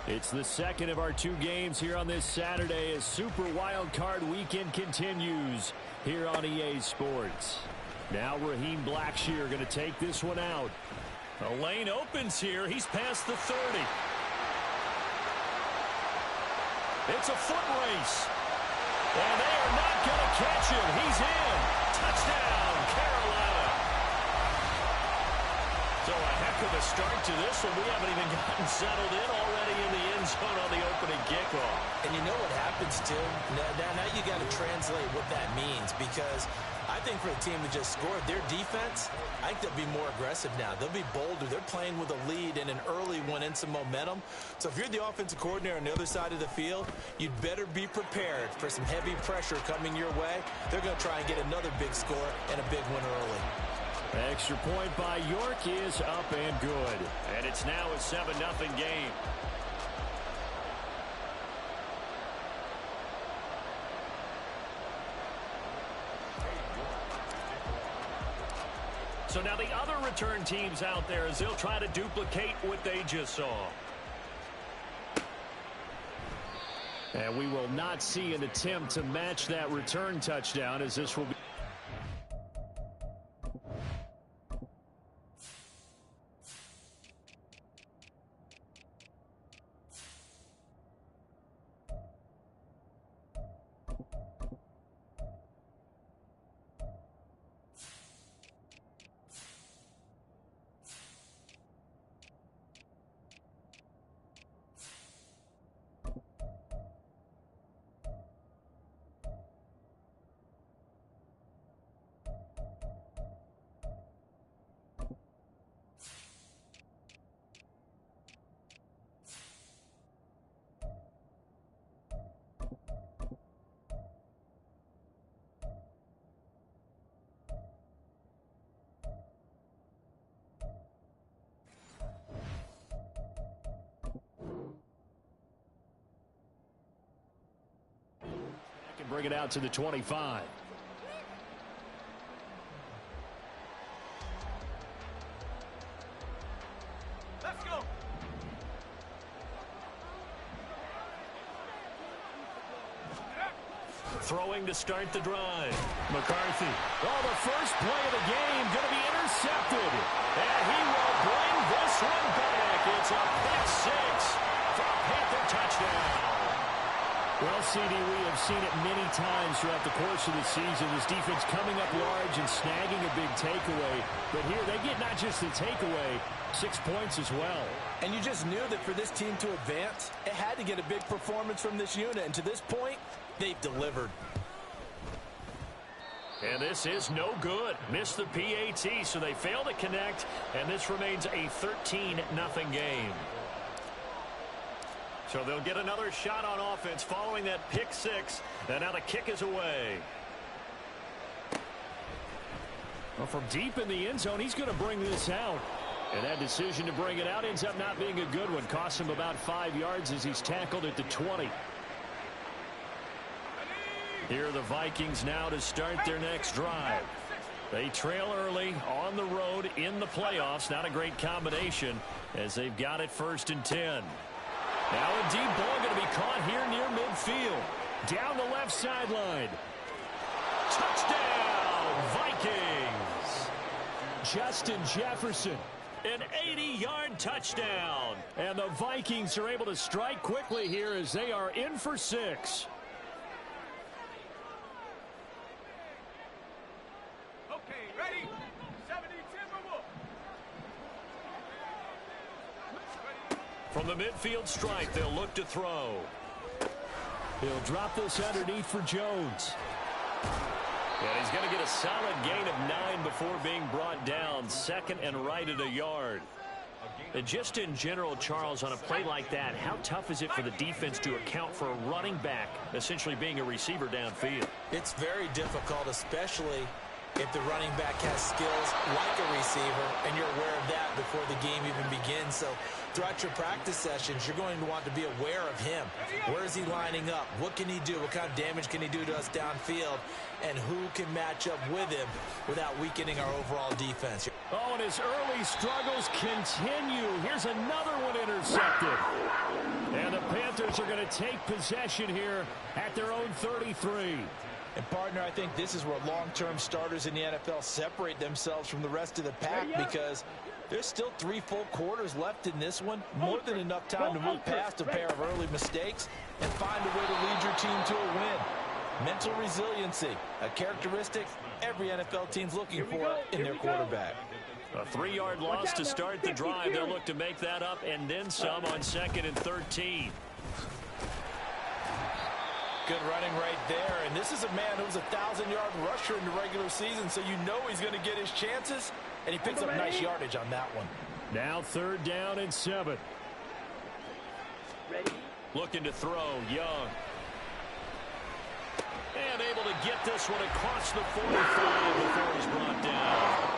It's the second of our 2 games here on this Saturday as Super Wild Card Weekend continues here on EA Sports. Now Raheem Blackshear going to take this one out. The lane opens here. He's past the 30. It's a foot race. And they are not going to catch him. He's in. Touchdown, Carolina. So a heck of a start to this one. We haven't even gotten settled in already in the end zone on the opening kickoff. And you know what happens, too? Now you got to translate what that means, because I think for the team that just scored, their defense, I think they'll be more aggressive now. They'll be bolder. They're playing with a lead and an early one and some momentum. So if you're the offensive coordinator on the other side of the field, you'd better be prepared for some heavy pressure coming your way. They're going to try and get another big score and a big win early. Extra point by York is up and good. And it's now a 7-0 game. So now the other return teams out there as they'll try to duplicate what they just saw. And we will not see an attempt to match that return touchdown, as this will be. Bring it out to the 25. Let's go. Throwing to start the drive. McCarthy. Oh, the first play of the game going to be intercepted. And he will bring this one back. It's a pick six for a Panther touchdown. Well, CD, we have seen it many times throughout the course of the season. This defense coming up large and snagging a big takeaway. But here they get not just the takeaway, 6 points as well. And you just knew that for this team to advance, it had to get a big performance from this unit. And to this point, they've delivered. And this is no good. Missed the PAT, so they fail to connect. And this remains a 13-0 game. So they'll get another shot on offense following that pick six. And now the kick is away. Well, from deep in the end zone, he's going to bring this out. And that decision to bring it out ends up not being a good one. Costs him about 5 yards as he's tackled at the 20. Here are the Vikings now to start their next drive. They trail early on the road in the playoffs. Not a great combination as they've got it 1st and 10. Now a deep ball going to be caught here near midfield. Down the left sideline. Touchdown, Vikings. Justin Jefferson. An 80-yard touchdown. And the Vikings are able to strike quickly here as they are in for 6. Okay, ready? 70, From the midfield stripe, they'll look to throw. He'll drop this underneath for Jones. And he's going to get a solid gain of 9 before being brought down. 2nd and right at a yard. And just in general, Charles, on a play like that, how tough is it for the defense to account for a running back essentially being a receiver downfield? It's very difficult, especially if the running back has skills like a receiver, and you're aware of that before the game even begins. So throughout your practice sessions, you're going to want to be aware of him. Where is he lining up? What can he do? What kind of damage can he do to us downfield? And who can match up with him without weakening our overall defense? Oh, and his early struggles continue. Here's another one intercepted. And the Panthers are going to take possession here at their own 33. And, partner, I think this is where long-term starters in the NFL separate themselves from the rest of the pack because there's still 3 full quarters left in this one. More than enough time to move past a pair of early mistakes and find a way to lead your team to a win. Mental resiliency, a characteristic every NFL team's looking for in their quarterback. A 3-yard loss to start the drive. They'll look to make that up and then some on 2nd and 13. Good running right there. And this is a man who's a 1,000-yard rusher in the regular season, so you know he's going to get his chances. And he picks up nice yardage on that one. Now 3rd down and 7. Ready? Looking to throw, Young. And able to get this one across the 45 before he's brought down.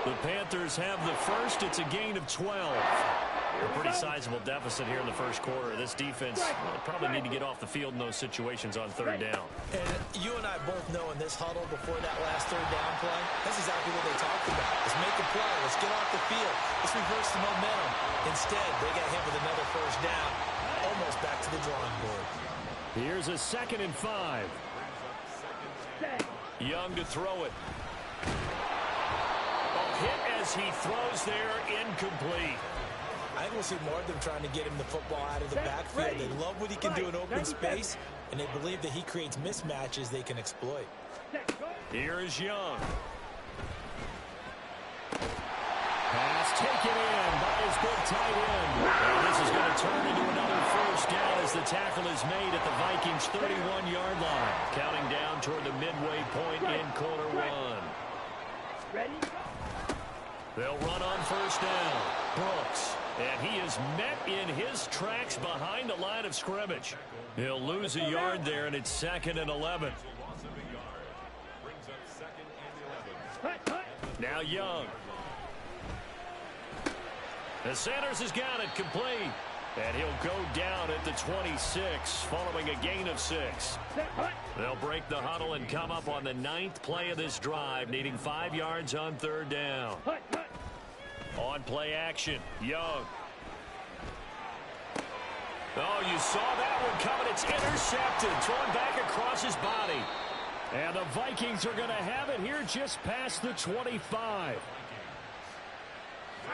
The Panthers have the first. It's a gain of 12. A pretty sizable deficit here in the first quarter. This defense will probably need to get off the field in those situations on 3rd down. And you and I both know in this huddle before that last 3rd down play, that's exactly what they talked about. Let's make a play. Let's get off the field. Let's reverse the momentum. Instead, they got hit with another 1st down. Almost back to the drawing board. Here's a 2nd and 5. Young to throw it. Hit as he throws there, incomplete. I think we'll see more of them trying to get him the football out of the backfield. They love what he can do in open space, and they believe that he creates mismatches they can exploit. Here is Young. Pass taken in by his big tight end. And this is going to turn into another 1st down as the tackle is made at the Vikings' 31-yard line. Counting down toward the midway point in quarter 1. Ready? They'll run on 1st down. Brooks. And he is met in his tracks behind the line of scrimmage. He'll lose a yard there, and it's 2nd and 11. Now Young. The Sanders has got it complete. And he'll go down at the 26 following a gain of 6. They'll break the huddle and come up on the 9th play of this drive, needing 5 yards on 3rd down. On play action, Young. Oh, you saw that one coming. It's intercepted, thrown back across his body. And the Vikings are going to have it here just past the 25.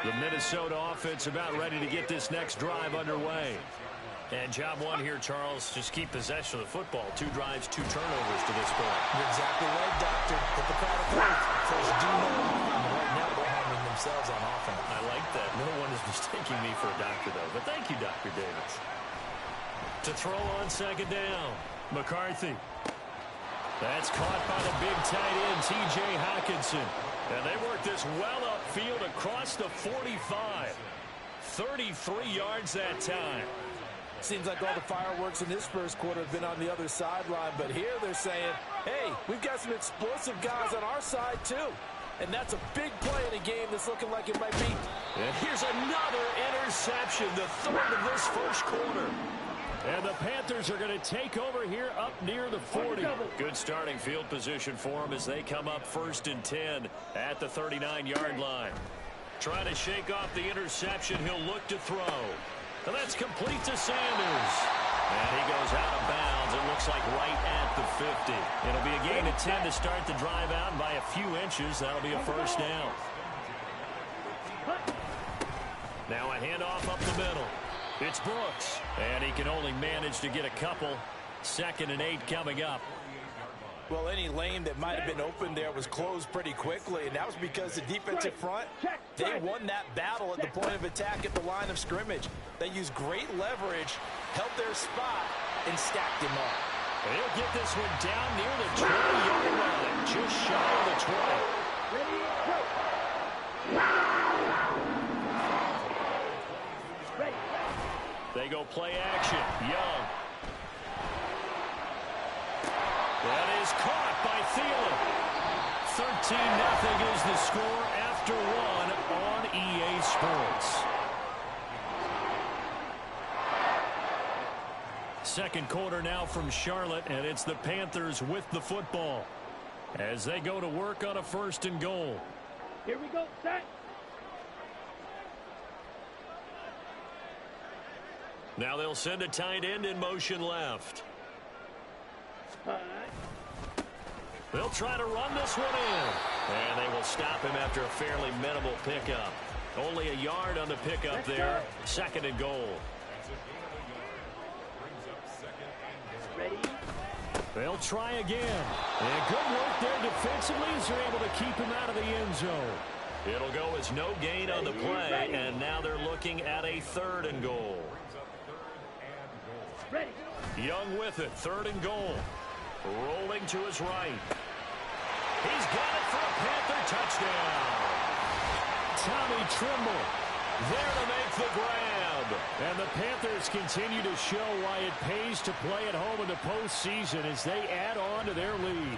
The Minnesota offense about ready to get this next drive underway. And job 1 here, Charles, just keep possession of the football. 2 drives, 2 turnovers to this point. You're exactly right, Doctor. Put the crowd of first do know. Right now they're harming themselves on offense. I like that. No one is mistaking me for a doctor, though. But thank you, Dr. Davis. To throw on 2nd down, McCarthy. That's caught by the big tight end, T.J. Hockenson. And they work this well upfield across the 45. 33 yards that time. Seems like all the fireworks in this first quarter have been on the other sideline, but here they're saying, hey, we've got some explosive guys on our side too. And that's a big play in a game that's looking like it might be. And here's another interception, the 3rd of this first quarter. And the Panthers are going to take over here up near the 40. Good starting field position for them as they come up 1st and 10 at the 39-yard line. Trying to shake off the interception. He'll look to throw. And that's complete to Sanders. And he goes out of bounds. It looks like right at the 50. It'll be a gain of 10 to start the drive out by a few inches. That'll be a 1st down. Now a handoff up the middle. It's Brooks. And he can only manage to get a couple. 2nd and 8 coming up. Well, any lane that might have been open there was closed pretty quickly, and that was because the defensive front, they won that battle at the point of attack at the line of scrimmage. They used great leverage, held their spot, and stacked him up. And he'll get this one down near the 20-yard line, just shy of the 20. They go play action. Young. That is caught by Thielen. 13-0 is the score after 1 on EA Sports. Second quarter now from Charlotte, and it's the Panthers with the football as they go to work on a 1st and goal. Here we go, set. Now they'll send a tight end in motion left. They'll try to run this one in. And they will stop him after a fairly minimal pickup. Only a yard on the pickup there. Second and goal. Ready? They'll try again. And good work there defensively as they're able to keep him out of the end zone. It'll go as no gain on the play, and now they're looking at a third and goal. Ready? Young with it, third and goal. Rolling to his right. He's got it for a Panther touchdown. Tommy Trimble there to make the grab. And the Panthers continue to show why it pays to play at home in the postseason as they add on to their lead.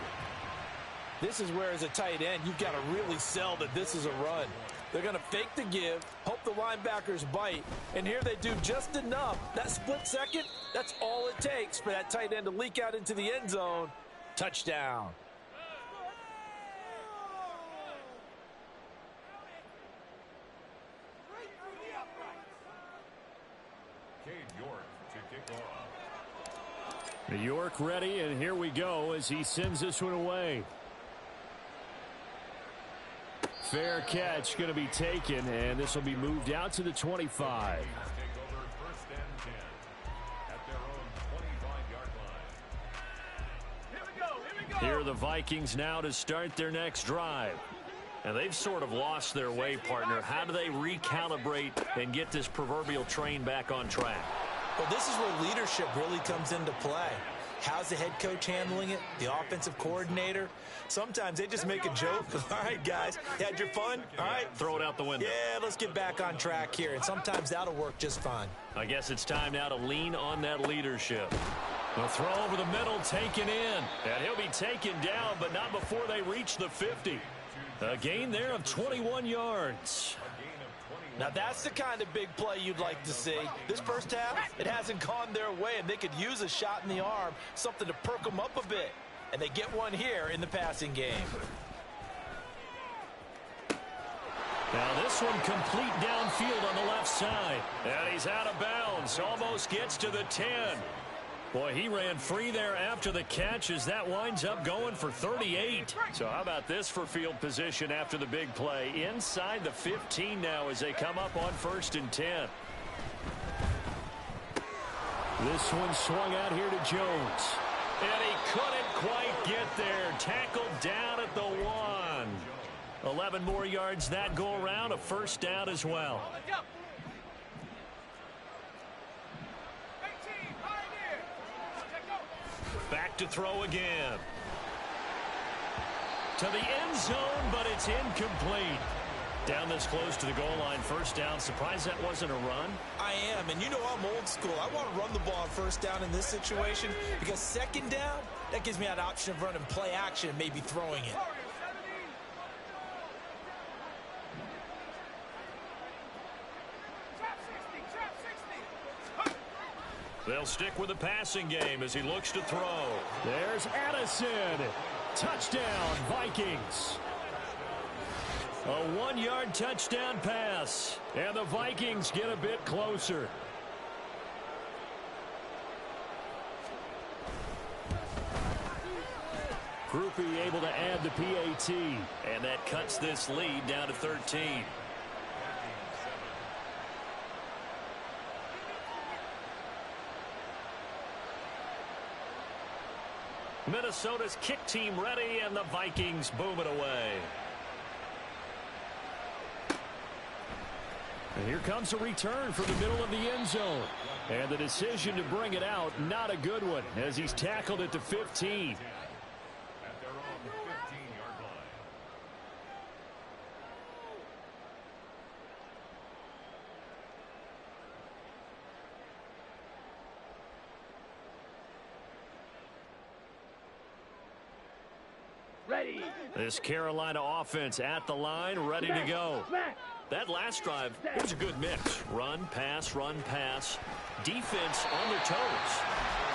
This is where, as a tight end, you've got to really sell that this is a run. They're going to fake the give, hope the linebackers bite, and here they do just enough. That split second, that's all it takes for that tight end to leak out into the end zone. Touchdown. York ready, and here we go as he sends this one away. Fair catch going to be taken, and this will be moved out to the 25. Here are the Vikings now to start their next drive. And they've sort of lost their way, partner. How do they recalibrate and get this proverbial train back on track? Well, this is where leadership really comes into play. How's the head coach handling it? The offensive coordinator? Sometimes they just make a joke. All right, guys, you had your fun? All right. Throw it out the window. Yeah, let's get back on track here. And sometimes that'll work just fine. I guess it's time now to lean on that leadership. The throw over the middle taken in. And he'll be taken down, but not before they reach the 50. A gain there of 21 yards. Now, that's the kind of big play you'd like to see. This first half, it hasn't gone their way, and they could use a shot in the arm, something to perk them up a bit. And they get one here in the passing game. Now this one complete downfield on the left side. And he's out of bounds. Almost gets to the 10. Boy, he ran free there after the catch as that winds up going for 38. So how about this for field position after the big play? Inside the 15 now as they come up on 1st and 10. This one swung out here to Jones. And he couldn't quite get there. Tackled down at the 1. 11 more yards that go around. A first down as well. Back to throw again. To the end zone, but it's incomplete. Down this close to the goal line, first down. Surprised that wasn't a run? I am, and you know I'm old school. I want to run the ball on first down in this situation because second down, that gives me that option of running play action and maybe throwing it. They'll stick with the passing game as he looks to throw. There's Addison. Touchdown, Vikings. A 1-yard touchdown pass. And the Vikings get a bit closer. Groupie able to add the PAT. And that cuts this lead down to 13. Minnesota's kick team ready, and the Vikings boom it away. And here comes a return from the middle of the end zone. And the decision to bring it out, not a good one, as he's tackled at the 15. Ready. This Carolina offense at the line, ready to go. That last drive, it was a good mix. Run, pass, defense on their toes.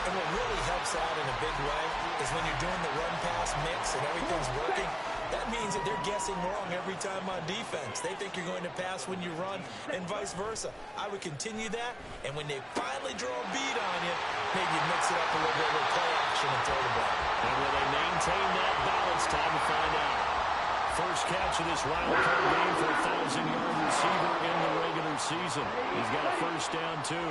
And what really helps out in a big way is when you're doing the run-pass mix and everything's working, that that means that they're guessing wrong every time on defense. They think you're going to pass when you run and vice versa. I would continue that, and when they finally draw a beat on you, maybe mix it up a little bit with play action and throw the ball. And will they maintain that balance? Time to find out. First catch of this wild card game for a 1,000-yard receiver in the regular season. He's got a first down, too.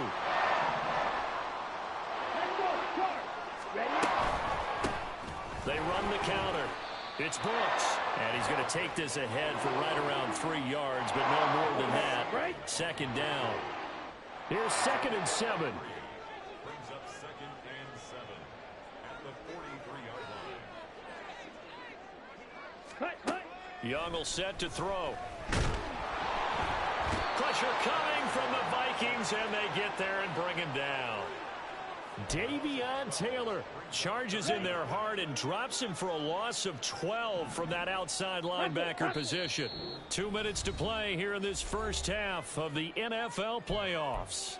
They run the counter. It's Brooks. And he's going to take this ahead for right around 3 yards, but no more than that. Second down. Here's 2nd and 7. Brings up 2nd and 7 at the 43-yard line. Young will set to throw. Pressure coming from the Vikings, and they get there and bring him down. Davion Taylor charges in there hard and drops him for a loss of 12 from that outside linebacker position. 2 minutes to play here in this first half of the NFL playoffs.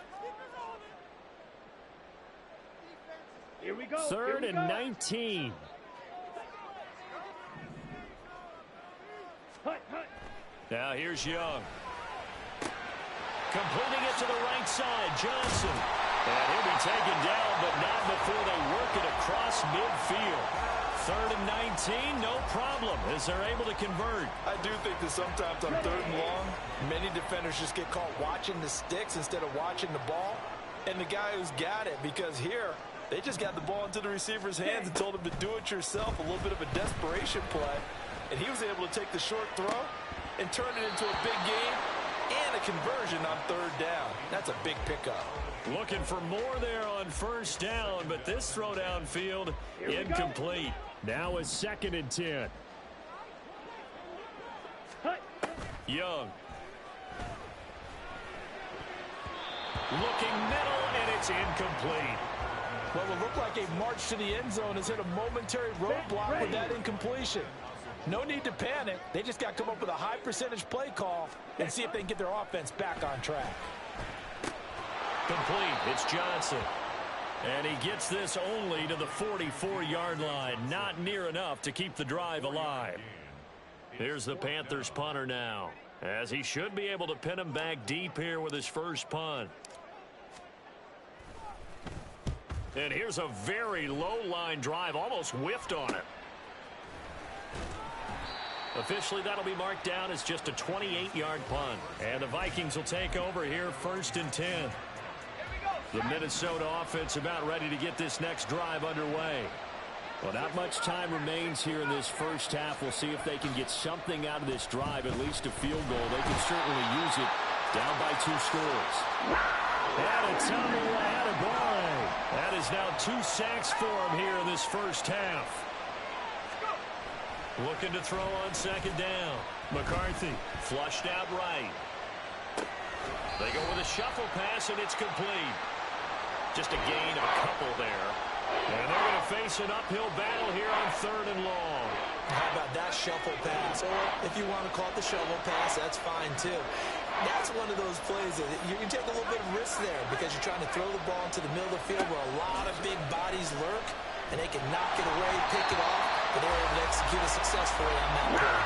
Here we go. 3rd and 19. Now here's Young. Completing it to the right side, Johnson. And he'll be taken down, but not before they work it across midfield. 3rd and 19, no problem, as they're able to convert. I do think that sometimes on 3rd and long, many defenders just get caught watching the sticks instead of watching the ball. And the guy who's got it, because here, they just got the ball into the receiver's hands and told him to do it yourself, a little bit of a desperation play. And he was able to take the short throw and turn it into a big game and a conversion on 3rd down. That's a big pickup. Looking for more there on 1st down, but this throw downfield incomplete. Now it's 2nd and 10. Young. Looking middle, and it's incomplete. Well, it looked like a march to the end zone has hit a momentary roadblock with that incompletion. No need to panic. They just got to come up with a high percentage play call and see if they can get their offense back on track. Complete. It's Johnson. And he gets this only to the 44-yard line. Not near enough to keep the drive alive. Here's the Panthers punter now, as he should be able to pin him back deep here with his first punt. And here's a very low-line drive, almost whiffed on it. Officially, that'll be marked down as just a 28-yard punt. And the Vikings will take over here, 1st and 10. The Minnesota offense about ready to get this next drive underway. Well, not much time remains here in this first half. We'll see if they can get something out of this drive, at least a field goal. They can certainly use it. Down by 2 scores. And a tumble out of boy. That is now 2 sacks for him here in this first half. Looking to throw on 2nd down. McCarthy flushed out right. They go with a shuffle pass, and it's complete. Just a gain of a couple there. And they're going to face an uphill battle here on 3rd and long. How about that shuffle pass? Or if you want to call it the shovel pass, that's fine too. That's one of those plays that you can take a little bit of risk there because you're trying to throw the ball into the middle of the field where a lot of big bodies lurk, and they can knock it away, pick it off, but they're able to execute it successfully on that play.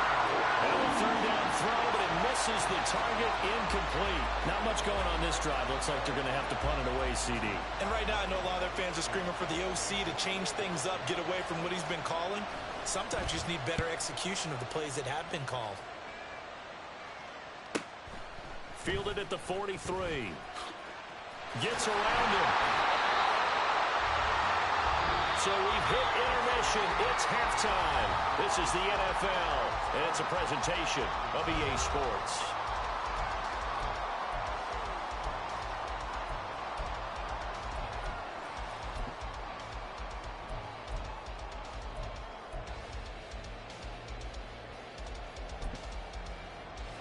And a 3rd down throw, but it misses the target, incomplete. Not much going on this drive. Looks like they're going to have to punt it away, CD. And right now, I know a lot of their fans are screaming for the OC to change things up, get away from what he's been calling. Sometimes you just need better execution of the plays that have been called. Fielded at the 43. Gets around him. So we've hit intermission. It's halftime. This is the NFL, and it's a presentation of EA Sports.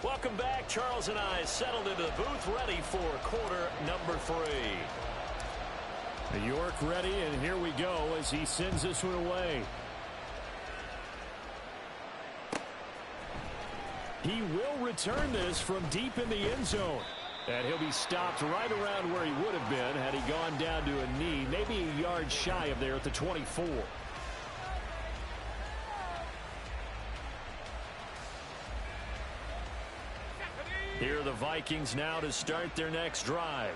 Welcome back. Charles and I settled into the booth, ready for quarter number 3. York ready, and here we go as he sends this one away. He will return this from deep in the end zone. And he'll be stopped right around where he would have been had he gone down to a knee, maybe a yard shy of there at the 24. Vikings now to start their next drive.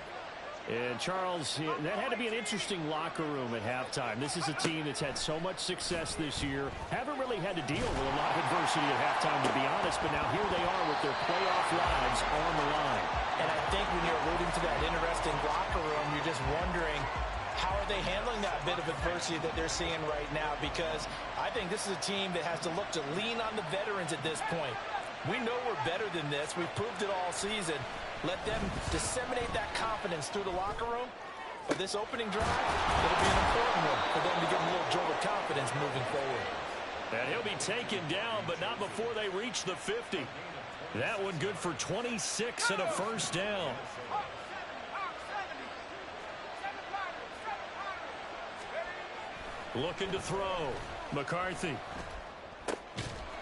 And, Charles, that had to be an interesting locker room at halftime. This is a team that's had so much success this year. Haven't really had to deal with a lot of adversity at halftime, to be honest. But now here they are with their playoff lives on the line. And I think when you're alluding to that interesting locker room, you're just wondering, how are they handling that bit of adversity that they're seeing right now? Because I think this is a team that has to look to lean on the veterans at this point. We know we're better than this. We've proved it all season. Let them disseminate that confidence through the locker room. But this opening drive, it'll be an important one for them to get a little jolt of confidence moving forward. And he'll be taken down, but not before they reach the 50. That one good for 26 and a first down. Looking to throw. McCarthy.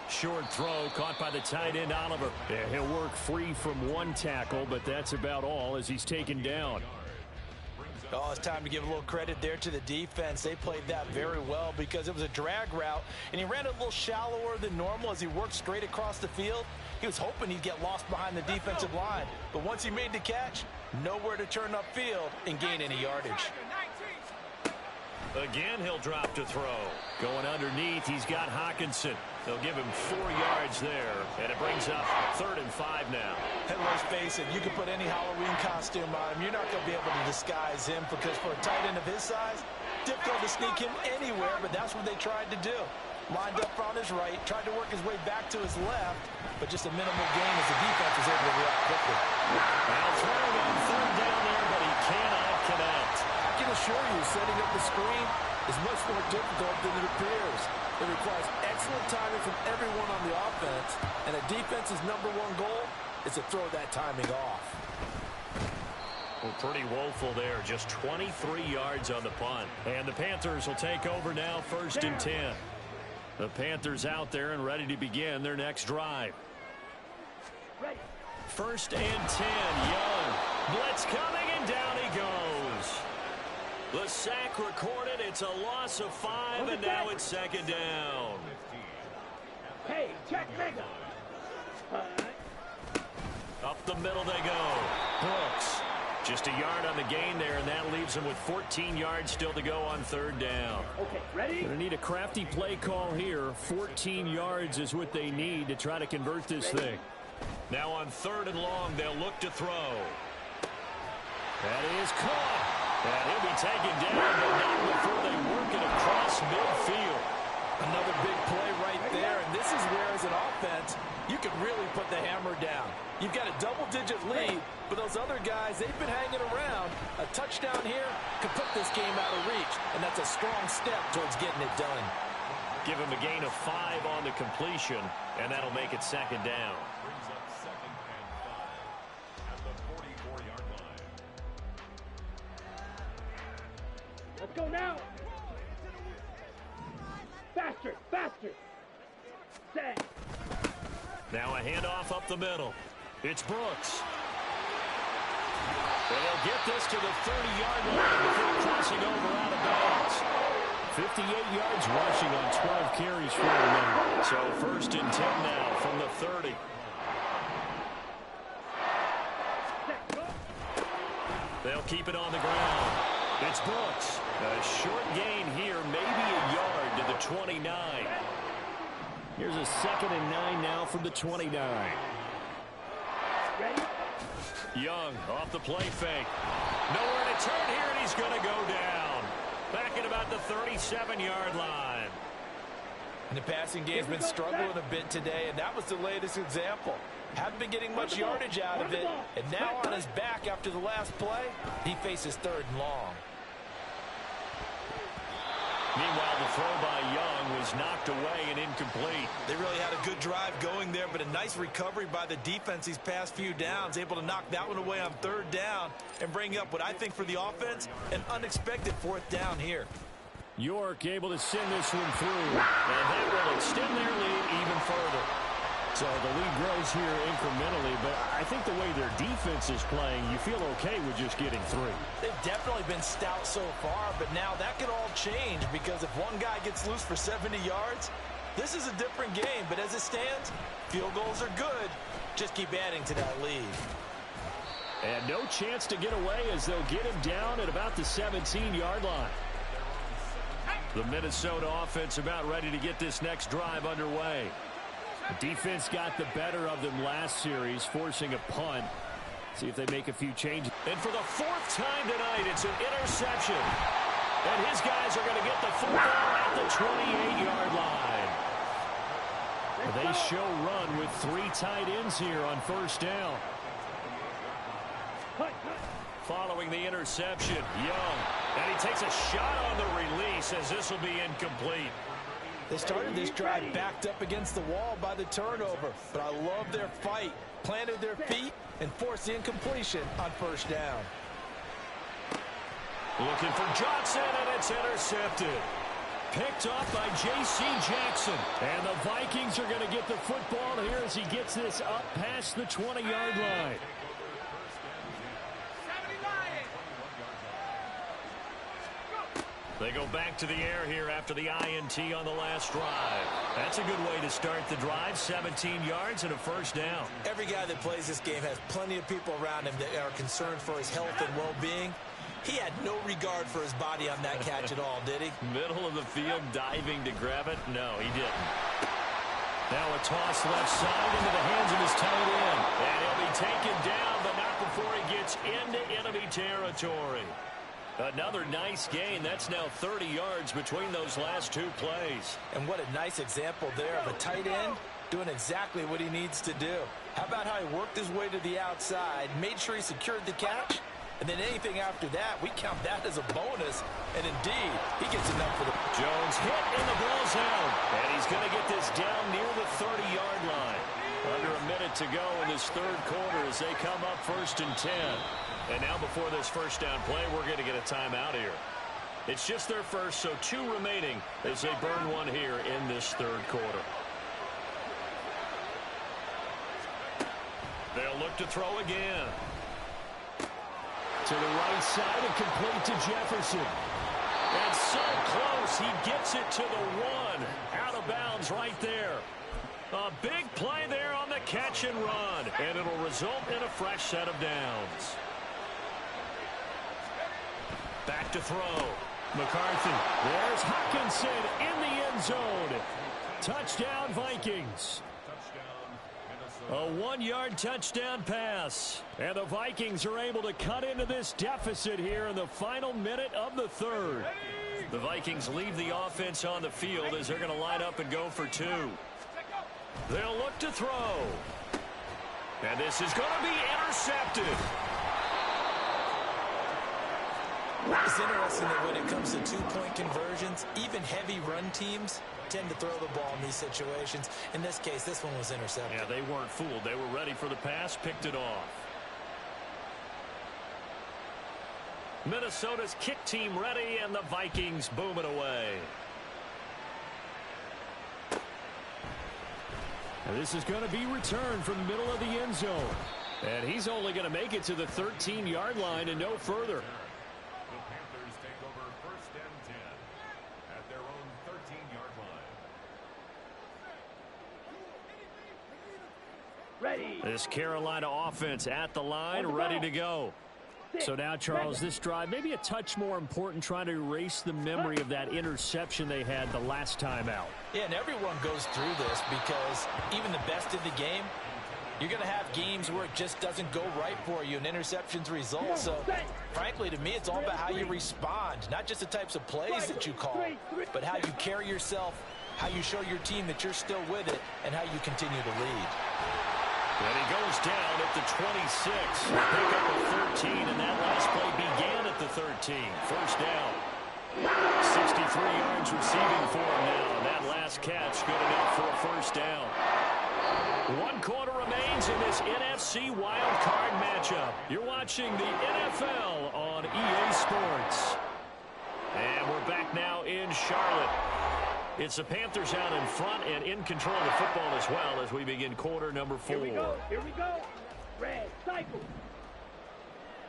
Short throw caught by the tight end Oliver. Yeah, he'll work free from one tackle, but that's about all as he's taken down. Oh, it's time to give a little credit there to the defense. They played that very well because it was a drag route, and he ran a little shallower than normal as he worked straight across the field. He was hoping he'd get lost behind the defensive line, but once he made the catch, nowhere to turn upfield and gain any yardage. Again, he'll drop to throw. Going underneath, he's got Hawkinson. They'll give him 4 yards there, and it brings up 3rd and 5 now. And let's face it, you can put any Halloween costume on him. You're not going to be able to disguise him because for a tight end of his size, difficult to sneak him anywhere, but that's what they tried to do. Lined up on his right, tried to work his way back to his left, but just a minimal gain as the defense was able to react quickly. Now throwing on 3rd down there, but he cannot connect. I can assure you, setting up the screen is much more difficult than it appears. It requires excellent timing from everyone on the offense, and a defense's #1 goal is to throw that timing off. Well, pretty woeful there. Just 23 yards on the punt. And the Panthers will take over now, 1st and 10. The Panthers out there and ready to begin their next drive. 1st and 10, Young. Blitz coming, and down he goes. The sack recorded. It's a loss of 5, and now it's 2nd down. Hey, check mega. Up the middle they go. Brooks. Just a yard on the gain there, and that leaves him with 14 yards still to go on 3rd down. Okay, ready? Going to need a crafty play call here. 14 yards is what they need to try to convert this thing. Now on 3rd and long, they'll look to throw. That is caught. And he'll be taken down, but not before they work it across midfield. Another big play right there, and this is where, as an offense, you can really put the hammer down. You've got a double-digit lead, but those other guys, they've been hanging around. A touchdown here could put this game out of reach, and that's a strong step towards getting it done. Give him a gain of 5 on the completion, and that'll make it 2nd down. Brings up 2nd and 5 at the 44-yard line. Let's go now. Faster, faster. Set. Now a handoff up the middle. It's Brooks. And he'll get this to the 30-yard line before crossing over out of bounds. 58 yards rushing on 12 carries for him now. So 1st and 10 now from the 30. They'll keep it on the ground. It's Brooks. A short gain here, maybe a yard to the 29. Here's a 2nd and 9 now from the 29. Ready? Young off the play fake. Nowhere to turn here, and he's going to go down. Back at about the 37-yard line. And the passing game's been struggling a bit today, and that was the latest example. Haven't been getting much yardage out of it, and now on his back after the last play, he faces 3rd and long. Meanwhile, the throw by Young was knocked away and incomplete. They really had a good drive going there, but a nice recovery by the defense these past few downs, able to knock that one away on 3rd down and bring up what I think for the offense, an unexpected 4th down here. York able to send this one through, and that will extend their lead even further. So the lead grows here incrementally, but I think the way their defense is playing, you feel okay with just getting 3. They've definitely been stout so far, but now that could all change because if one guy gets loose for 70 yards, this is a different game. But as it stands, field goals are good. Just keep adding to that lead. And no chance to get away as they'll get him down at about the 17-yard line. The Minnesota offense about ready to get this next drive underway. The defense got the better of them last series, forcing a punt. See if they make a few changes. And for the fourth time tonight, it's an interception. And his guys are going to get the football at the 28-yard line. They show run with 3 tight ends here on first down. Following the interception, Young. And he takes a shot on the release as this will be incomplete. They started this drive backed up against the wall by the turnover, but I love their fight. Planted their feet and forced the incompletion on first down. Looking for Johnson, and it's intercepted. Picked off by J.C. Jackson. And the Vikings are going to get the football here as he gets this up past the 20-yard line. They go back to the air here after the INT on the last drive. That's a good way to start the drive. 17 yards and a first down. Every guy that plays this game has plenty of people around him that are concerned for his health and well-being. He had no regard for his body on that catch at all, did he? Middle of the field, diving to grab it. No, he didn't. Now a toss left side into the hands of his tight end. And he'll be taken down, but not before he gets into enemy territory. Another nice gain. That's now 30 yards between those last 2 plays. And what a nice example there of a tight end doing exactly what he needs to do. How about how he worked his way to the outside, made sure he secured the catch, and then anything after that, we count that as a bonus. And indeed, he gets enough for the... Jones hit in the ball zone. And he's going to get this down near the 30-yard line. Under a minute to go in this third quarter as they come up 1st and 10. And now before this first down play, we're going to get a timeout here. It's just their first, so 2 remaining as they burn one here in this third quarter. They'll look to throw again. To the right side and complete to Jefferson. And so close, he gets it to the 1. Out of bounds right there. A big play there on the catch and run. And it'll result in a fresh set of downs. Back to throw. McCarthy. There's Hawkinson in the end zone. Touchdown, Vikings. A 1-yard touchdown pass. And the Vikings are able to cut into this deficit here in the final minute of the third. The Vikings leave the offense on the field as they're going to line up and go for 2. They'll look to throw. And this is going to be intercepted. It's interesting that when it comes to 2-point conversions, even heavy run teams tend to throw the ball in these situations. In this case, this one was intercepted. Yeah, they weren't fooled. They were ready for the pass, picked it off. Minnesota's kick team ready, and the Vikings boom it away. And this is going to be returned from the middle of the end zone. And he's only going to make it to the 13-yard line and no further. Take over 1st and 10 at their own 13-yard line. Ready. This Carolina offense at the line, ready to go. So now, Charles, this drive maybe a touch more important, trying to erase the memory of that interception they had the last time out. Yeah, and everyone goes through this because even the best of the game, you're going to have games where it just doesn't go right for you and interceptions result. So, frankly, to me, it's all about how you respond, not just the types of plays that you call, but how you carry yourself, how you show your team that you're still with it, and how you continue to lead. And he goes down at the 26. Pick up a 13, and that last play began at the 13. First down. 63 yards receiving for him now. And that last catch good enough for a first down. 1 quarter remains in this NFC wild card matchup. You're watching the NFL on EA Sports. And we're back now in Charlotte. It's the Panthers out in front and in control of the football as well as we begin quarter number 4. Here we go. Here we go. Red, cycle.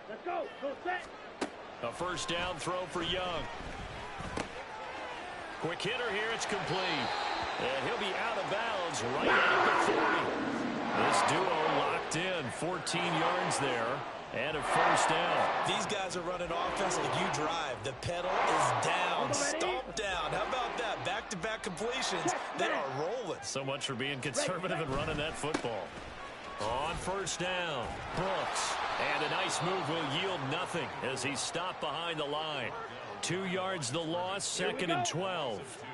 Let's go. Go set. A first down throw for Young. Quick hitter here. It's complete. And he'll be out of bounds right at the 40. This duo locked in. 14 yards there. And a first down. These guys are running offense like you drive. The pedal is down, stomped down. How about that? Back-to-back completions. They are rolling. So much for being conservative and running that football. On first down, Brooks. And a nice move will yield nothing as he's stopped behind the line. 2 yards the loss, 2nd and 12.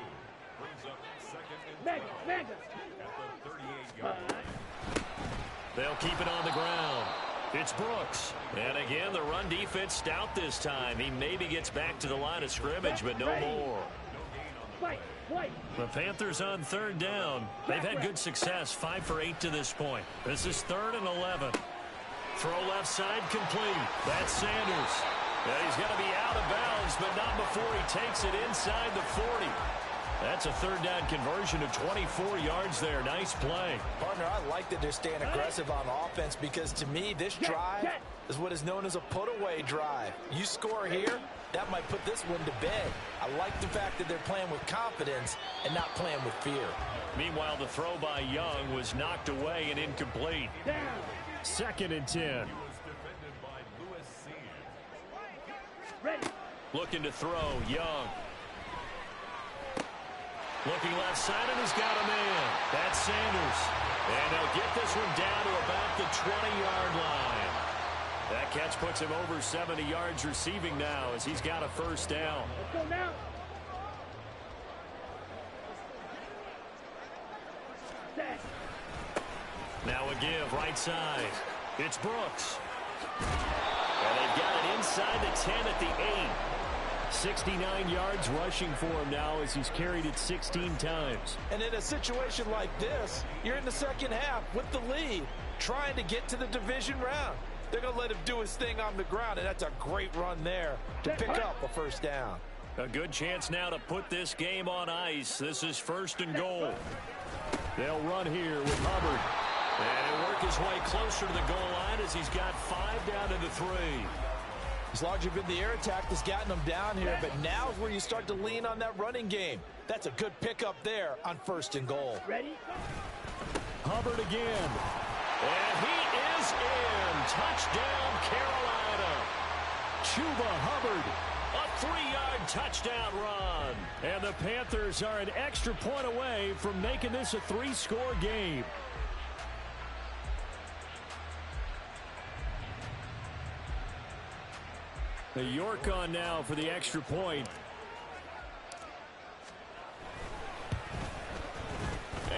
They'll keep it on the ground. It's Brooks. And again, the run defense stout this time. He maybe gets back to the line of scrimmage, but no more. The Panthers on 3rd down. They've had good success, 5 for 8 to this point. This is 3rd and 11. Throw left side complete. That's Sanders. Yeah, he's going to be out of bounds, but not before he takes it inside the 40. That's a 3rd down conversion of 24 yards there. Nice play. Partner, I like that they're staying aggressive on offense because to me, this drive is what is known as a put-away drive. You score here, that might put this one to bed. I like the fact that they're playing with confidence and not playing with fear. Meanwhile, the throw by Young was knocked away and incomplete. 2nd and 10. Looking to throw, Young. Looking left side, and he's got a man. That's Sanders. And they'll get this one down to about the 20-yard line. That catch puts him over 70 yards receiving now as he's got a first down. Let's go now. Now a give, right side. It's Brooks. And they've got it inside the 10 at the 8. 69 yards rushing for him now as he's carried it 16 times. And in a situation like this, you're in the second half with the lead, trying to get to the division round. They're going to let him do his thing on the ground, and that's a great run there to pick up a first down. A good chance now to put this game on ice. This is 1st and goal. They'll run here with Hubbard. And he'll work his way closer to the goal line as he's got 5 down to the 3. As long as you've been the air attack that's gotten them down here, but now is where you start to lean on that running game. That's a good pickup there on 1st and goal. Ready? Hubbard again. And he is in. Touchdown, Carolina. Chuba Hubbard. A 3-yard touchdown run. And the Panthers are an extra point away from making this a 3-score game. The York on now for the extra point.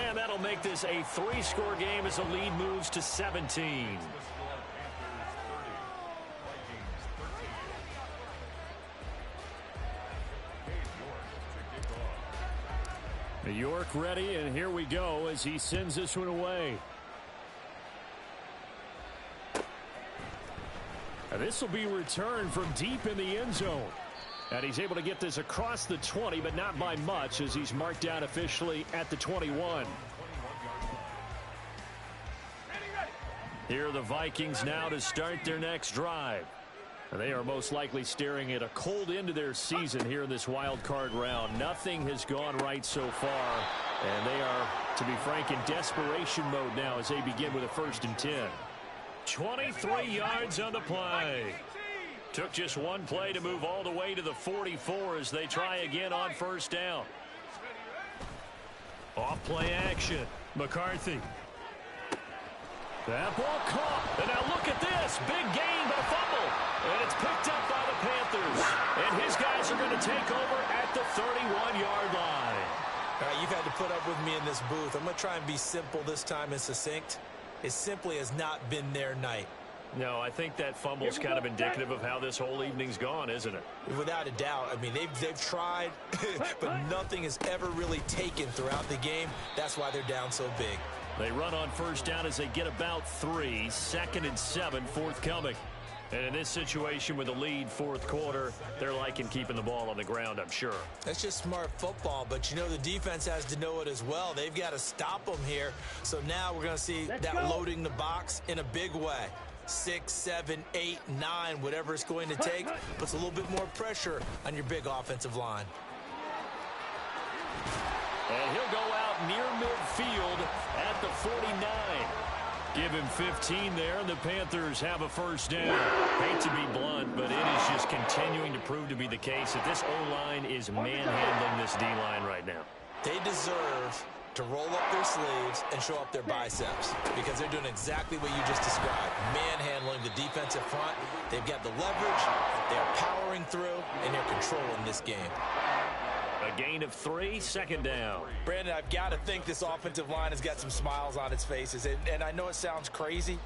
And that'll make this a 3-score game as the lead moves to 17. The York ready, and here we go as he sends this one away. And this will be returned from deep in the end zone. And he's able to get this across the 20, but not by much as he's marked down officially at the 21. Here are the Vikings now to start their next drive. And they are most likely staring at a cold end to their season here in this wild card round. Nothing has gone right so far. And they are, to be frank, in desperation mode now as they begin with a 1st and 10. 23 yards on the play. Took just one play to move all the way to the 44 as they try again on 1st down. Off play action. McCarthy. That ball caught. And now look at this. Big gain but a fumble. And it's picked up by the Panthers. And his guys are going to take over at the 31-yard line. All right, you've had to put up with me in this booth. I'm going to try and be simple this time and succinct. It simply has not been their night. No, I think that fumble's kind of indicative of how this whole evening's gone, isn't it? Without a doubt. I mean, they've tried, but nothing has ever really taken throughout the game. That's why they're down so big. They run on 1st down as they get about 3. 2nd and 7 forthcoming. And in this situation with the lead 4th quarter, they're liking keeping the ball on the ground, I'm sure. That's just smart football, but you know the defense has to know it as well. They've got to stop them here. So now we're going to see that loading the box in a big way. 6, 7, 8, 9, whatever it's going to take, puts a little bit more pressure on your big offensive line. And he'll go out near midfield at the 49. Give him 15 there, and the Panthers have a first down. Hate to be blunt, but it is just continuing to prove to be the case that this O-line is manhandling this D-line right now. They deserve to roll up their sleeves and show up their biceps because they're doing exactly what you just described, manhandling the defensive front. They've got the leverage, they're powering through, and they're controlling this game. A gain of 3, second down. Brandon, I've got to think this offensive line has got some smiles on its faces, and I know it sounds crazy,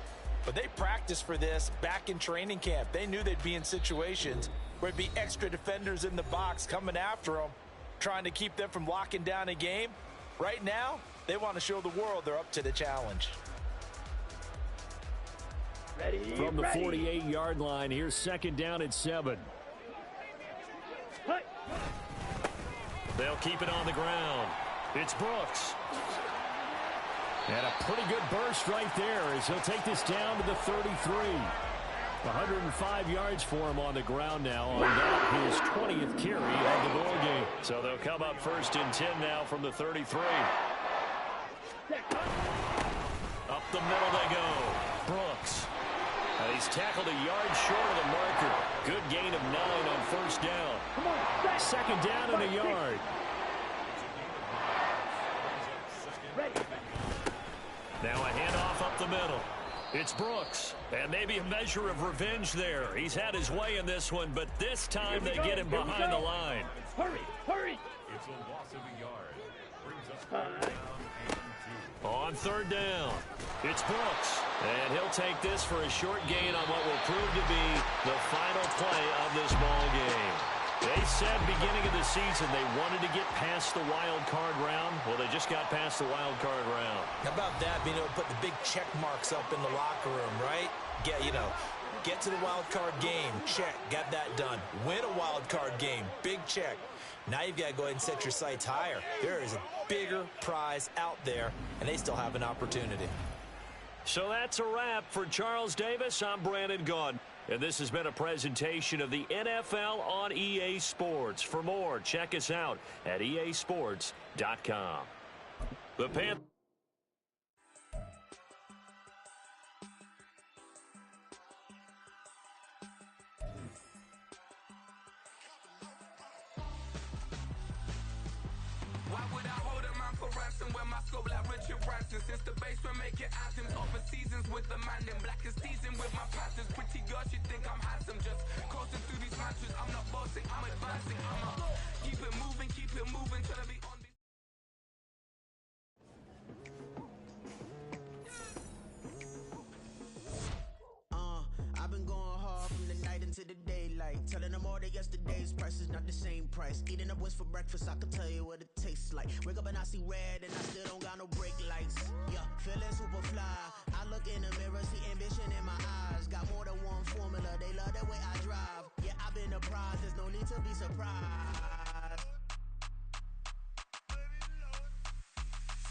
but they practiced for this back in training camp. They knew they'd be in situations where it'd be extra defenders in the box coming after them, trying to keep them from locking down a game. Right now, they want to show the world they're up to the challenge. From the 48-yard line, here's second down at 7. They'll keep it on the ground. It's Brooks. And a pretty good burst right there as he'll take this down to the 33. 105 yards for him on the ground now on that, his 20th carry of the ball game. So they'll come up first and 10 now from the 33. Up the middle they go. Brooks. He's tackled a yard short of the marker. Good gain of 9 on first down. Second down and a yard. Now a handoff up the middle. It's Brooks. And maybe a measure of revenge there. He's had his way in this one, but this time they get him behind the line. Hurry, hurry. It's a loss of a yard. Brings up third down and 2. On third down, it's Brooks. And he'll take this for a short gain on what will prove to be the final play of this ball game. They said beginning of the season they wanted to get past the wild card round. Well, they just got past the wild card round. How about that, being able to put the big check marks up in the locker room, right? Get to the wild card game, check, got that done. Win a wild card game, big check. Now you've got to go ahead and set your sights higher. There is a bigger prize out there, and they still have an opportunity. So that's a wrap for Charles Davis. I'm Brandon Gaudin. And this has been a presentation of the NFL on EA Sports. For more, check us out at easports.com. The Panthers. Why would I hold a man for ransom when my scope like Richard Branson? Since the basement making anthems, over seasons with the man, then black is season with my panthers. Pretty girls, you think I'm handsome, just coasting through these matches. I'm not bossing, I'm advancing. Keep it moving, trying to be on this. I've been going hard from the night into the daylight, telling them all that yesterday's price is not the same price. Eating up wings for breakfast, I can tell you what it tastes like. Wake up and I see red and I still don't got no brake lights. Yeah, feeling super fly. I look in the mirror, see ambition in my eyes. Got more than one formula, they love the way I drive. Yeah, I've been a prize, there's no need to be surprised.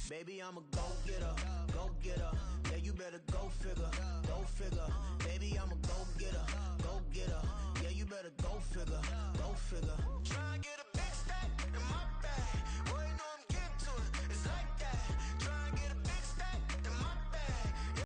Baby, I'm a go-getter, go-getter. Yeah, you better go figure, go figure. Baby, I'm a go-getter,